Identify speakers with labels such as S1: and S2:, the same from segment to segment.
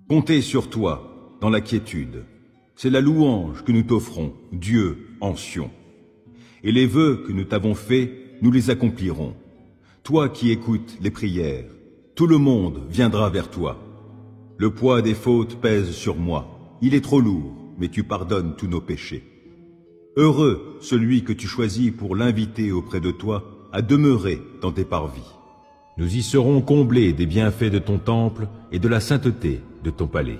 S1: Compter sur toi, dans la quiétude. C'est la louange que nous t'offrons, Dieu, en Sion. Et les vœux que nous t'avons faits, nous les accomplirons. Toi qui écoutes les prières, tout le monde viendra vers toi. Le poids des fautes pèse sur moi. Il est trop lourd, mais tu pardonnes tous nos péchés. Heureux celui que tu choisis pour l'inviter auprès de toi à demeurer dans tes parvis. Nous y serons comblés des bienfaits de ton temple et de la sainteté de ton palais.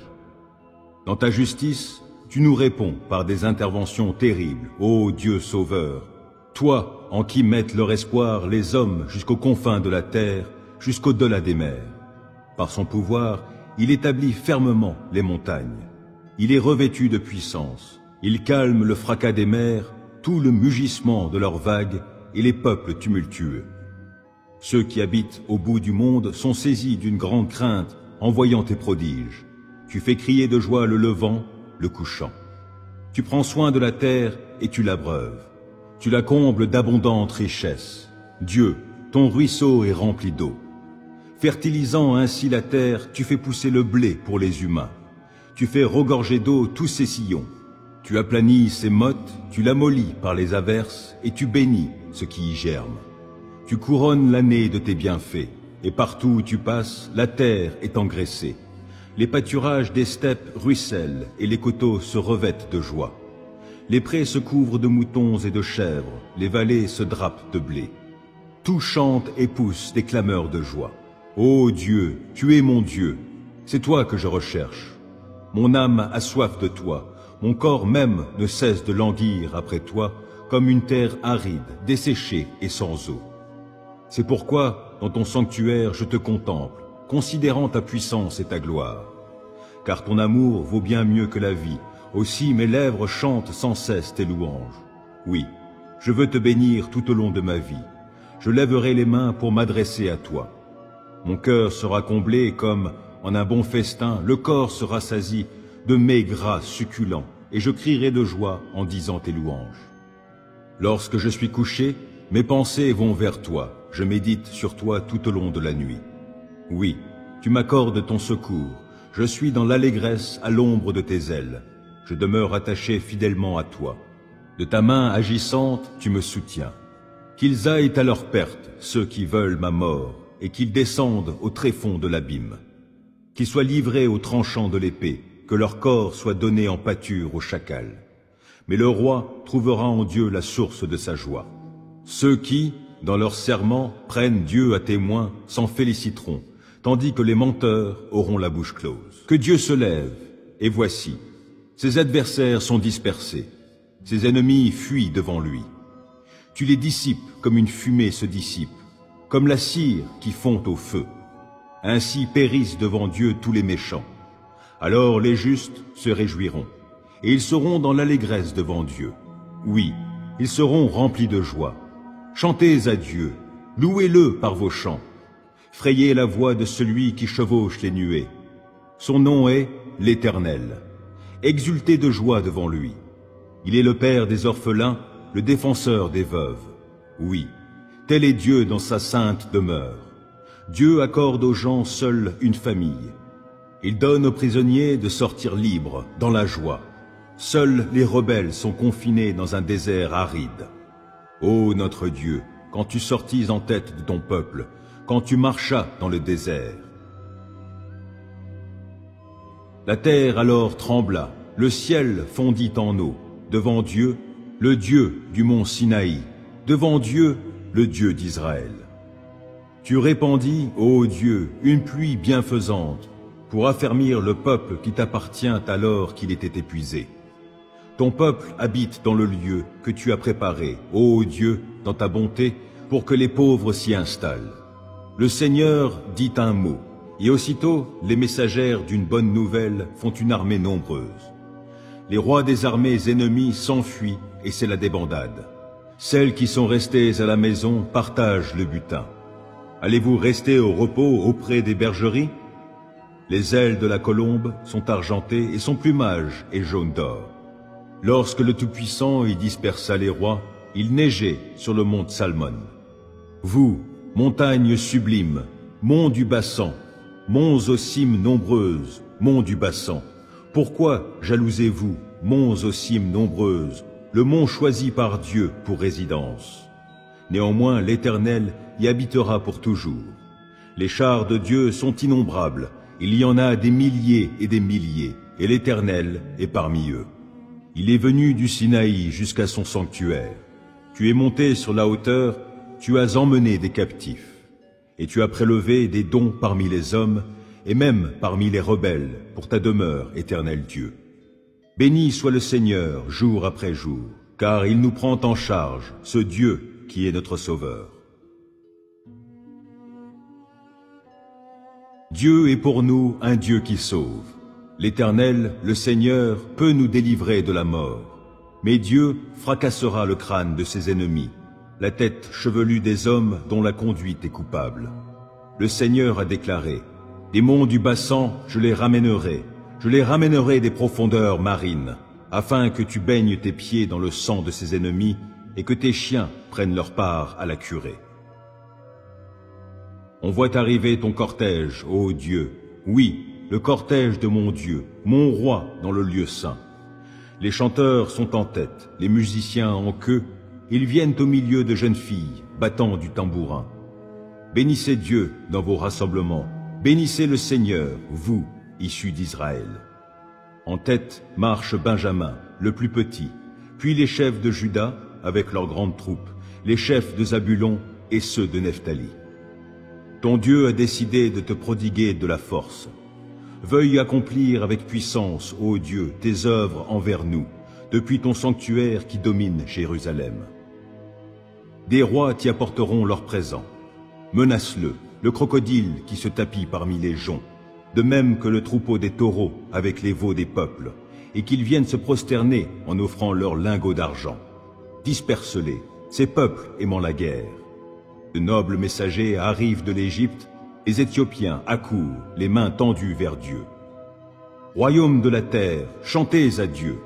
S1: Dans ta justice, tu nous réponds par des interventions terribles, ô Dieu sauveur, toi en qui mettent leur espoir les hommes jusqu'aux confins de la terre, jusqu'au-delà des mers. Par son pouvoir, il établit fermement les montagnes. Il est revêtu de puissance. Il calme le fracas des mers, tout le mugissement de leurs vagues et les peuples tumultueux. Ceux qui habitent au bout du monde sont saisis d'une grande crainte en voyant tes prodiges. Tu fais crier de joie le levant, le couchant. Tu prends soin de la terre et tu l'abreuves. Tu la combles d'abondantes richesses. Dieu, ton ruisseau est rempli d'eau. Fertilisant ainsi la terre, tu fais pousser le blé pour les humains. Tu fais regorger d'eau tous ses sillons. Tu aplanis ses mottes, tu l'amollis par les averses et tu bénis ce qui y germe. Tu couronnes l'année de tes bienfaits, et partout où tu passes, la terre est engraissée. Les pâturages des steppes ruissellent et les coteaux se revêtent de joie. Les prés se couvrent de moutons et de chèvres, les vallées se drapent de blé. Tout chante et pousse des clameurs de joie. Ô Dieu, tu es mon Dieu, c'est toi que je recherche. Mon âme a soif de toi, mon corps même ne cesse de languir après toi, comme une terre aride, desséchée et sans eau. C'est pourquoi, dans ton sanctuaire, je te contemple, considérant ta puissance et ta gloire. Car ton amour vaut bien mieux que la vie, aussi mes lèvres chantent sans cesse tes louanges. Oui, je veux te bénir tout au long de ma vie. Je lèverai les mains pour m'adresser à toi. Mon cœur sera comblé comme, en un bon festin, le corps se rassasie de mets gras succulents, et je crierai de joie en disant tes louanges. Lorsque je suis couché, mes pensées vont vers toi. Je médite sur toi tout au long de la nuit. Oui, tu m'accordes ton secours. Je suis dans l'allégresse à l'ombre de tes ailes. Je demeure attaché fidèlement à toi. De ta main agissante, tu me soutiens. Qu'ils aillent à leur perte, ceux qui veulent ma mort, et qu'ils descendent au tréfonds de l'abîme. Qu'ils soient livrés aux tranchants de l'épée, que leur corps soit donné en pâture au chacal. Mais le roi trouvera en Dieu la source de sa joie. Ceux qui, dans leurs serments, prennent Dieu à témoin, s'en féliciteront, tandis que les menteurs auront la bouche close. Que Dieu se lève, et voici, ses adversaires sont dispersés, ses ennemis fuient devant lui. Tu les dissipes comme une fumée se dissipe, comme la cire qui fond au feu. Ainsi périssent devant Dieu tous les méchants. Alors les justes se réjouiront, et ils seront dans l'allégresse devant Dieu. Oui, ils seront remplis de joie. Chantez à Dieu, louez-le par vos chants. Frayez la voix de celui qui chevauche les nuées. Son nom est l'Éternel. Exultez de joie devant lui. Il est le Père des orphelins, le défenseur des veuves. Oui, tel est Dieu dans sa sainte demeure. Dieu accorde aux gens seuls une famille. Il donne aux prisonniers de sortir libres, dans la joie. Seuls les rebelles sont confinés dans un désert aride. Ô notre Dieu, quand tu sortis en tête de ton peuple, quand tu marchas dans le désert. La terre alors trembla, le ciel fondit en eau, devant Dieu, le Dieu du mont Sinaï, devant Dieu, le Dieu d'Israël. Tu répandis, ô Dieu, une pluie bienfaisante, pour affermir le peuple qui t'appartient alors qu'il était épuisé. Ton peuple habite dans le lieu que tu as préparé, ô Dieu, dans ta bonté, pour que les pauvres s'y installent. Le Seigneur dit un mot, et aussitôt les messagères d'une bonne nouvelle font une armée nombreuse. Les rois des armées ennemies s'enfuient, et c'est la débandade. Celles qui sont restées à la maison partagent le butin. Allez-vous rester au repos auprès des bergeries? Les ailes de la colombe sont argentées et son plumage est jaune d'or. Lorsque le Tout-Puissant y dispersa les rois, il neigeait sur le mont Salmon. Vous, montagnes sublimes, monts du bassan, monts aux cimes nombreuses, monts du Bassan? Pourquoi jalousez-vous, monts aux cimes nombreuses, le mont choisi par Dieu pour résidence? Néanmoins, l'Éternel y habitera pour toujours. Les chars de Dieu sont innombrables, il y en a des milliers, et l'Éternel est parmi eux. Il est venu du Sinaï jusqu'à son sanctuaire. Tu es monté sur la hauteur, tu as emmené des captifs, et tu as prélevé des dons parmi les hommes, et même parmi les rebelles, pour ta demeure, Éternel Dieu. Béni soit le Seigneur jour après jour, car il nous prend en charge, ce Dieu qui est notre Sauveur. Dieu est pour nous un Dieu qui sauve. L'Éternel, le Seigneur, peut nous délivrer de la mort. Mais Dieu fracassera le crâne de ses ennemis, la tête chevelue des hommes dont la conduite est coupable. Le Seigneur a déclaré, « Des monts du Bassan, je les ramènerai des profondeurs marines, afin que tu baignes tes pieds dans le sang de ses ennemis et que tes chiens prennent leur part à la curée. » On voit arriver ton cortège, ô Dieu, oui, le cortège de mon Dieu, mon roi dans le lieu saint. Les chanteurs sont en tête, les musiciens en queue, ils viennent au milieu de jeunes filles, battant du tambourin. Bénissez Dieu dans vos rassemblements, bénissez le Seigneur, vous, issus d'Israël. En tête marche Benjamin, le plus petit, puis les chefs de Juda avec leurs grandes troupes, les chefs de Zabulon et ceux de Nephtali. Ton Dieu a décidé de te prodiguer de la force. Veuille accomplir avec puissance, ô Dieu, tes œuvres envers nous, depuis ton sanctuaire qui domine Jérusalem. Des rois t'y apporteront leurs présents. Menace-le, le crocodile qui se tapit parmi les joncs, de même que le troupeau des taureaux avec les veaux des peuples, et qu'ils viennent se prosterner en offrant leurs lingots d'argent. Disperse-les, ces peuples aimant la guerre. De nobles messagers arrivent de l'Égypte, les Éthiopiens accourent, les mains tendues vers Dieu. Royaume de la terre, chantez à Dieu,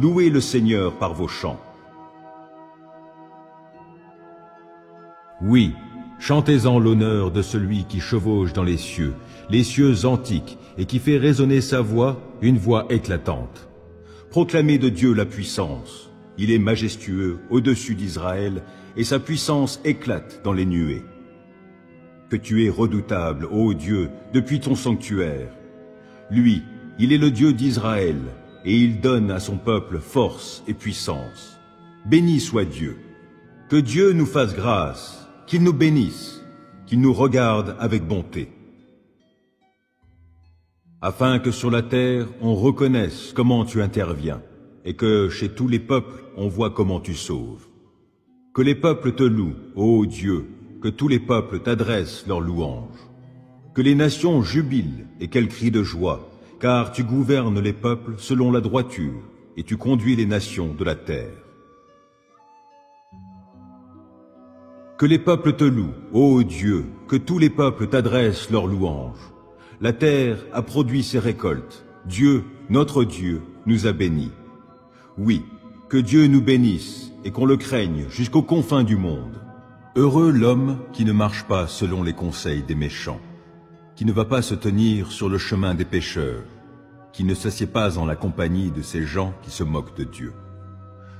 S1: louez le Seigneur par vos chants. Oui, chantez-en l'honneur de celui qui chevauche dans les cieux antiques, et qui fait résonner sa voix, une voix éclatante. Proclamez de Dieu la puissance, il est majestueux au-dessus d'Israël, et sa puissance éclate dans les nuées. Que tu es redoutable, ô Dieu, depuis ton sanctuaire. Lui, il est le Dieu d'Israël, et il donne à son peuple force et puissance. Béni soit Dieu. Que Dieu nous fasse grâce, qu'il nous bénisse, qu'il nous regarde avec bonté. Afin que sur la terre, on reconnaisse comment tu interviens, et que chez tous les peuples, on voit comment tu sauves. Que les peuples te louent, ô Dieu, que tous les peuples t'adressent leurs louanges. Que les nations jubilent et qu'elles crient de joie, car tu gouvernes les peuples selon la droiture, et tu conduis les nations de la terre. Que les peuples te louent, ô Dieu, que tous les peuples t'adressent leurs louanges. La terre a produit ses récoltes. Dieu, notre Dieu, nous a bénis. Oui, que Dieu nous bénisse et qu'on le craigne jusqu'aux confins du monde. Heureux l'homme qui ne marche pas selon les conseils des méchants, qui ne va pas se tenir sur le chemin des pécheurs, qui ne s'assied pas en la compagnie de ces gens qui se moquent de Dieu.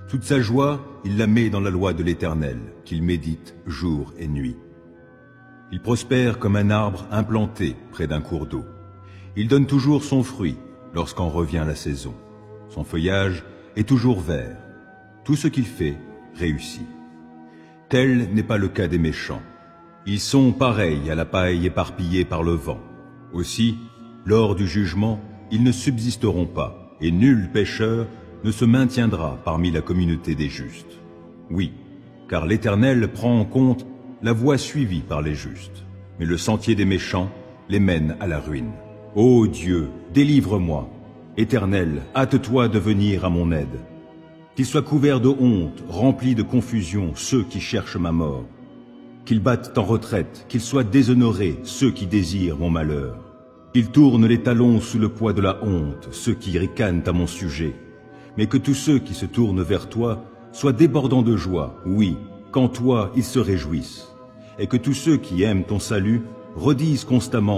S1: Toute sa joie, il la met dans la loi de l'Éternel, qu'il médite jour et nuit. Il prospère comme un arbre implanté près d'un cours d'eau. Il donne toujours son fruit lorsqu'en revient la saison. Son feuillage est toujours vert. Tout ce qu'il fait réussit. Tel n'est pas le cas des méchants. Ils sont pareils à la paille éparpillée par le vent. Aussi, lors du jugement, ils ne subsisteront pas, et nul pécheur ne se maintiendra parmi la communauté des justes. Oui, car l'Éternel prend en compte la voie suivie par les justes, mais le sentier des méchants les mène à la ruine. Ô Dieu, délivre-moi. Éternel, hâte-toi de venir à mon aide. Qu'ils soient couverts de honte, remplis de confusion, ceux qui cherchent ma mort. Qu'ils battent en retraite, qu'ils soient déshonorés, ceux qui désirent mon malheur. Qu'ils tournent les talons sous le poids de la honte, ceux qui ricanent à mon sujet. Mais que tous ceux qui se tournent vers toi soient débordants de joie, oui, qu'en toi ils se réjouissent. Et que tous ceux qui aiment ton salut redisent constamment